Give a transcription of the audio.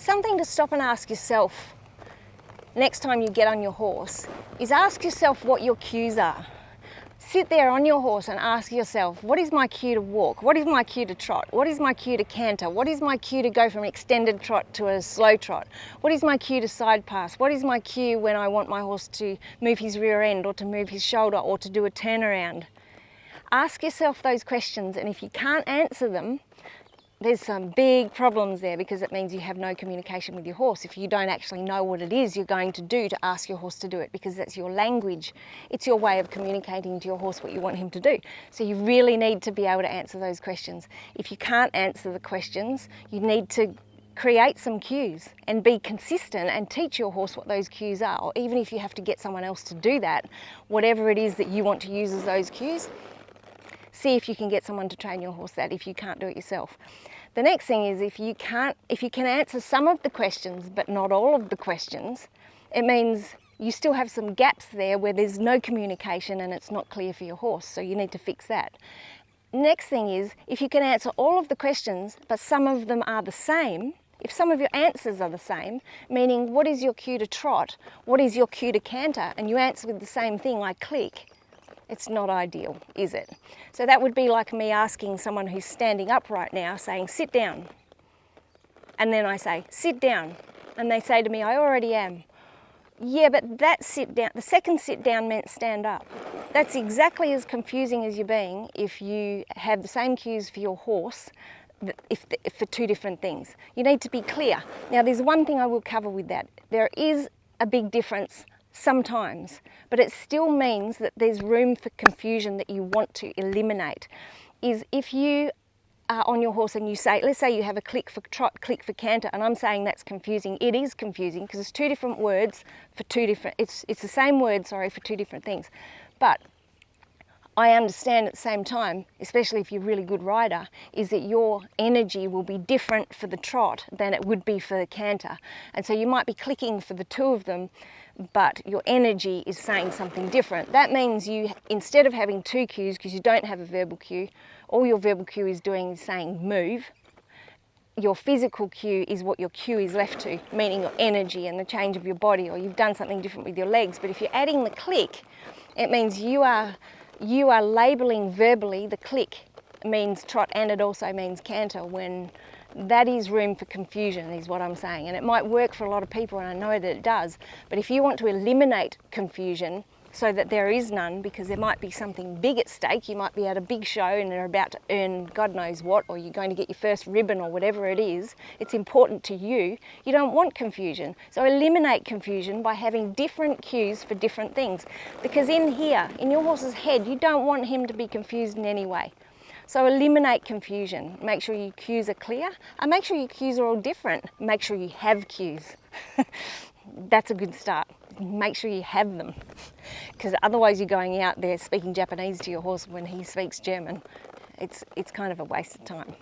Something to stop and ask yourself next time you get on your horse is ask yourself what your cues are. Sit there on your horse and ask yourself, what is my cue to walk? What is my cue to trot? What is my cue to canter? What is my cue to go from extended trot to a slow trot? What is my cue to side pass? What is my cue when I want my horse to move his rear end or to move his shoulder or to do a turnaround? Ask yourself those questions, and if you can't answer them, there's some big problems there, because it means you have no communication with your horse. If you don't actually know what it is you're going to do to ask your horse to do it, because that's your language. It's your way of communicating to your horse what you want him to do. So you really need to be able to answer those questions. If you can't answer the questions, you need to create some cues and be consistent and teach your horse what those cues are. Or even if you have to get someone else to do that, whatever it is that you want to use as those cues, see if you can get someone to train your horse that if you can't do it yourself. The next thing is if you can answer some of the questions but not all of the questions, it means you still have some gaps there where there's no communication and it's not clear for your horse, so you need to fix that. Next thing is if you can answer all of the questions but some of them are the same, if some of your answers are the same, meaning what is your cue to trot, what is your cue to canter, and you answer with the same thing like click, it's not ideal, is it? So that would be like me asking someone who's standing up right now, saying, sit down. And then I say, sit down. And they say to me, I already am. Yeah, but that sit down, the second sit down meant stand up. That's exactly as confusing as you're being if you have the same cues for your horse, if for two different things. You need to be clear. Now, there's one thing I will cover with that. There is a big difference sometimes, but it still means that there's room for confusion that you want to eliminate. Is if you are on your horse and you say, let's say you have a click for trot, click for canter, and I'm saying that's confusing. It is confusing because it's two different words for two different, it's the same word, sorry, for two different things. But I understand at the same time, especially if you're a really good rider, is that your energy will be different for the trot than it would be for the canter. And so you might be clicking for the two of them, but your energy is saying something different. That means you, instead of having two cues, because you don't have a verbal cue, all your verbal cue is doing is saying move. Your physical cue is what your cue is left to, meaning your energy and the change of your body, or you've done something different with your legs. But if you're adding the click, it means you are labelling verbally. The click means trot and it also means canter, when that is room for confusion, is what I'm saying. And it might work for a lot of people, and I know that it does, but if you want to eliminate confusion so that there is none, because there might be something big at stake, you might be at a big show and they're about to earn God knows what, or you're going to get your first ribbon or whatever it is, it's important to you, you don't want confusion. So eliminate confusion by having different cues for different things, because in here, in your horse's head, you don't want him to be confused in any way. So eliminate confusion. Make sure your cues are clear, and make sure your cues are all different. Make sure you have cues. That's a good start. Make sure you have them, because otherwise you're going out there speaking Japanese to your horse when he speaks German. It's kind of a waste of time.